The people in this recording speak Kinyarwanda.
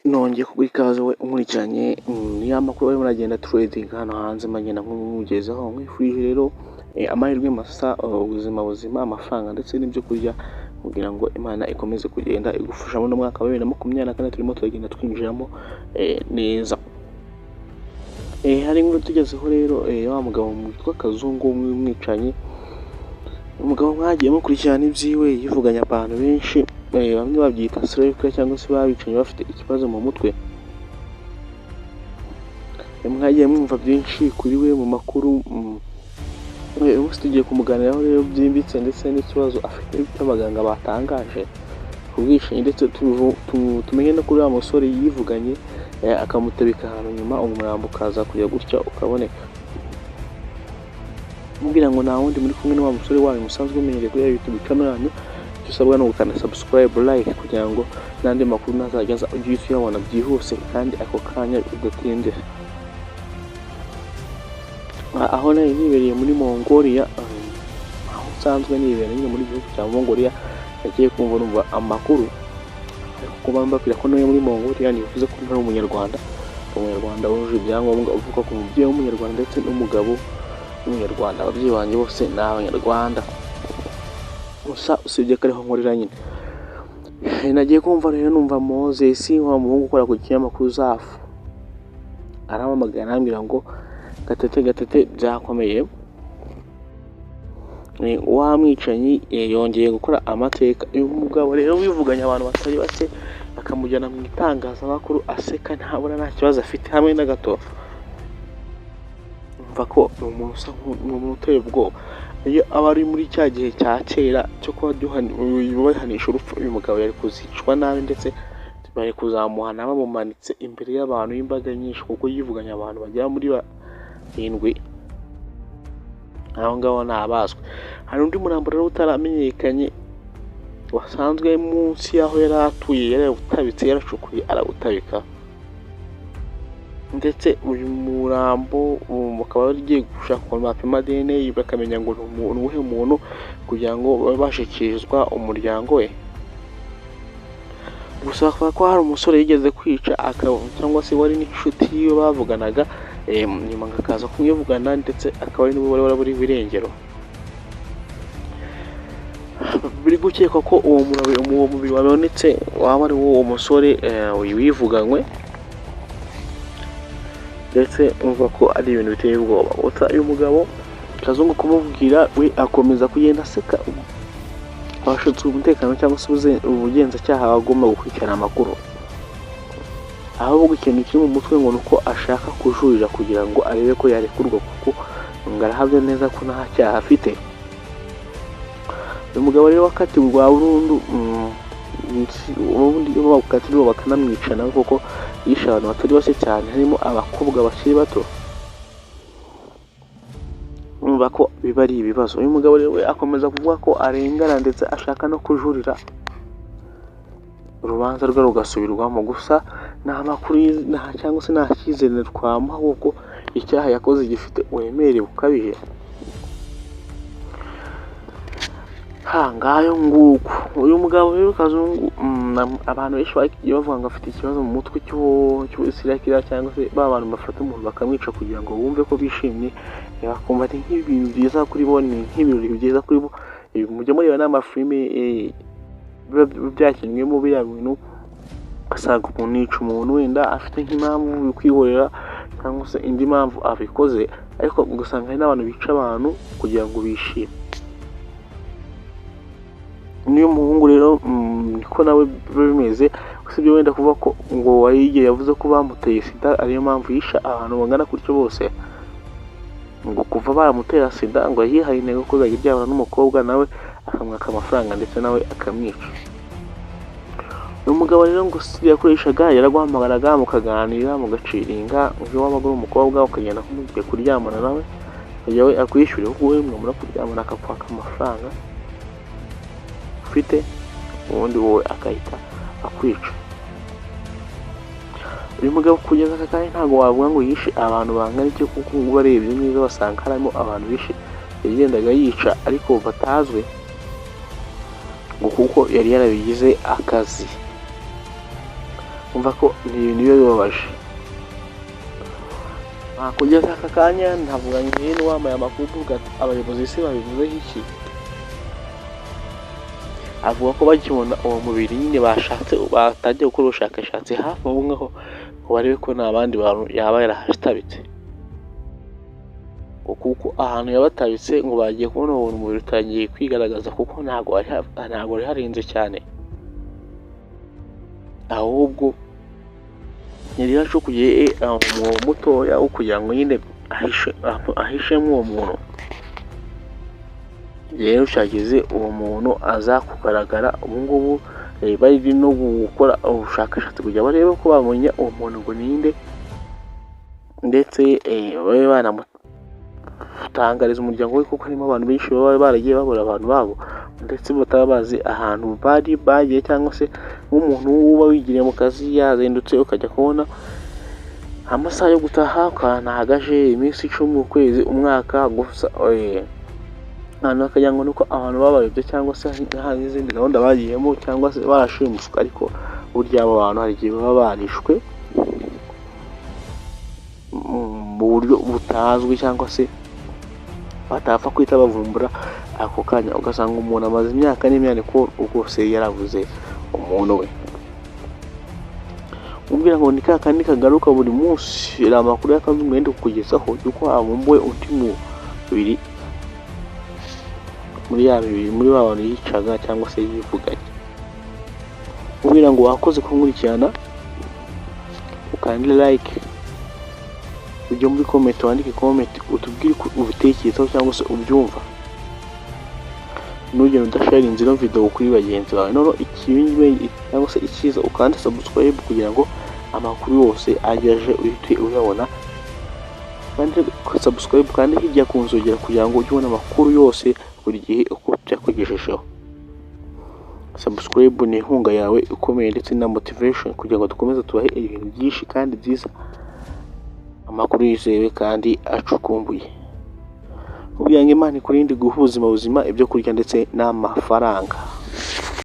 nongeye kugura ikaze we unkurikiranye niyo makuru barimo aragenda trading hano hanze magenda nk'umugezaho nkwifurije rero amahirwe masa, ubuzima amafaranga ndetse n'ibyo kurya kugira ngo Imana ikomeze kugenda igufasha mu mwaka wa 2024 turimo turagenda twinjiramo neza. Hari inkuru tugezeho rero wa mugabo witwa Kazungu w'umwicanyi, umugabo mwagiye mukurikirana ibyiwe yivuganya abantu benshi, bamwe babyita serial cyangwa se babicanye bafite ikibazo mu mutwe. Mwagiye mwumva byinshi kuri we mu makuru, ubu tugiye kumuganiraho rero byimbitse ndetse n'ikibazo afite cy'abaganga batangaje ku bwishingizi, ndetse tumenye no kuri wa musore yivuganye akamutabika ahantu nyuma umurambo ukaza kujya gutya ukaboneka. Mubwira ngo nta wundi muri kumwe n'uwa musore wanyu musanzwe umenyereye kuri YouTube channel yanyu, dusabwa no gukanda subscribe, like kugira ngo n'andi makuru nazajya ujye uyabona byihuse kandi ako kanya udatinde. Aho nari nibereye muri Mongolia, aho nsanzwe nibereye muri gihugu cya Mongolia, nagiye kumva numva amakuru kuba mbabwira ko no muri Mongolia nivuze ko ntari umunyarwanda wuje ibyangombwa, uvuga ko umubyeyi w'umunyarwanda ndetse n'umugabo w'umunyarwanda, ababyeyi banjye bose ni abanyarwanda gusa usibye ko ariho nkorera nyine. Nagiye kumva rero numva Moses wa muhungu ukora ku kinyamakuru Zafu aramamagara arambwira ngo gatete byakomeye, wa mwicanyi yongeye gukora amateka. Uyu mugabo rero wivuganya abantu batari bake akamujyana mu itangazamakuru aseka ntabona nta kibazo afite hamwe na gato. Umva ko umuntu usa nk'umuntu uteye ubwoba, iyo aba ari muri cya gihe cya kera cyo kuba bahanisha urupfu, uyu mugabo yari kuzicwa nabi ndetse bari kuzamuhana bamumanitse imbere y'abantu y'imbaga nyinshi, kuko yivuganya abantu bagera muri 7 aho ngaho ntabazwe. Hari undi murambo rero utaramenyekanye wasanzwe munsi yaho yari atuye, yari utabitse yaracukuye arawutabika, ndetse uyu murambo bakaba bagiye gushaka ukuntu bapima DNA bakamenya ngo ni uwuhe muntu kugira ngo babashikirizwa umuryango we. Gusa bakaba ko hari umusore yigeze kwica cyangwa se wari n'inshuti yiwe bavuganaga, nyuma ngakaza kumwivugana ndetse akaba ari niwe wari buri birengero. Biri gukekwa ko uwo mubiri wabonetse waba ari uwo musore wivuganywe, ndetse umva ko ari ibintu biteye ubwoba. Gusa uyu mugabo Kazungu kumubwira we akomeza kugenda aseka. Abashinzwe umutekano cyangwa se ubugenzacyaha bagomba gukurikirana amakuru, ahubwo ikintu kiri mu mutwe ngo nuko ashaka kujurira kugira ngo arebe ko yarekurwa, kuko ngarahabye neza ko nta cyaha afite. Uyu mugabo rero wakatiwe rwa burundu, ubundi bakatiwe bakanamwicana kuko yishe abantu batari bake cyane, harimo abakobwa bakiri bato. Umva ko biba ari ibibazo. Uyu mugabo rero akomeza kuvuga ko arengana ndetse ashaka no kujurira urubanza rwe rugasubirwamo. Gusa nta makuru cyangwa se nta cyizere twamuha kuko icyaha yakoze gifite uburemere bukabije. Ngayo nguko uyu mugabo rero Kazungu, abantu benshi bagiye bavuga ngo afite ikibazo mu mutwe cy'isirikira cyangwa se abantu bafata umuntu bakamwica kugira ngo bumve ko bishimye, bakumva ari nk'ibintu byiza kuri bo, ni nk'ibintu byiza kuri bo. Mujya mureba n'amafilime byakinywemo biriya bintu, asanga umuntu yica umuntu wenda afite nk'impamvu yo kwihorera cyangwa se indi mpamvu abikoze, ariko ugasanga hari n'abantu bica abantu kugira ngo bishime. Niyo muhungu rero niko nawe bimeze, usibye wenda kuvuga ko ngo wayigeye yavuze ko bamuteye sida ariyo mpamvu yisha abantu bangana gutyo bose, ngo kuva baramutera sida ngo yihaye intego ko azajya aryamana n'umukobwa nawe akamwaka amafaranga ndetse nawe akamwica. Uyu mugabo rero ngo yakoreshaga yaraguhamagaraga mukaganira mugaciringa, ujo wabaga uri umukobwa ukagenda kumugiye kuryamana nawe kujya we akwishyurira, kuko we mwamara kuryamana akakwaka amafaranga ufite, ubundi wowe akahita akwica. Uyu mugabo kugeza aka kanya ntabwo wavuga ngo yishe abantu bangana iki, kuko ngo barebye neza basanga harimo abantu bishe yagendaga yica ariko batazwe, ngo kuko yari yarabigize akazi. umva ko ni ibintu biba bibabaje. Kugeza aka kanya ntavuga ngo wambaye amakuru uvuga abayobozi se babivuzeho iki. Avuga ko bakibona uwo mubiri nyine bashatse batangiye gukora ubushakashatsi hafi aho ngaho ngo barebe ko nta bandi bantu yaba yarahasitabitse, kuko ahantu yabatabitse ngo bagiye kubona uwo mubiri utangiye kwigaragaza, kuko ntabwo ari harinze cyane, ahubwo yari yacukuye umwobo mutoya wo kugira ngo nyine ahishemo uwo muntu. Rero cyageze uwo muntu aza kugaragara ubu ngubu bari no gukora ubushakashatsi kugira barebe ko bamenya uwo muntu ngo ninde, ndetse babe banamutangariza umuryango we, kuko harimo abantu benshi baba baragiye babura abantu babo ndetse bataba bazi ahantu bari bagiye, cyangwa se nk'umuntu uba wigiriye mu kazi yazindutse ukajya kubona amasaha yo gutaha ukanahagaje iminsi 10 ukwezi umwaka gusa, ahantu akagira ngo nuko abantu babayobye cyangwa se hari izindi gahunda bagiyemo cyangwa se barashimuswe, ariko burya abo bantu hari igihe baba barishwe mu buryo butazwi cyangwa se batapfa kwita bavumbura ako kanya, ugasanga umuntu amaze imyaka n'imyaniko rwose yaravuze umuntu we. Umbwira ngo ni kakandi kagaruka buri munsi, iri amakuru y'akazungu yenda kukugezaho yuko havumbuwe undi mubiri muri ba bantu yicaga cyangwa se yivuganye. Umbwira ngo wakoze kunkurikirana, ukande like, ujye muri comment wandike comment utubwire ubitekerezo cyangwa se ubyumva, nugenda udasharinze ino video kuri bagenzi bawe. None ikibingibe cyangwa se ikiza ukande subscribe kugira ngo amakuru yose ageje uhite uyabona, kandi subscribe kandi hirya kunzogera kugira ngo ujye ubona amakuru yose buri gihe uko byakugejejeho. Subscribe ni inkunga yawe ikomeye ndetse na motivation kugira ngo dukomeze tubahe ibintu byinshi kandi byiza, amakuru yizewe kandi acukumbuye. Ubyange Imana ikurinde guha ubuzima buzima, ibyo kurya ndetse n'amafaranga.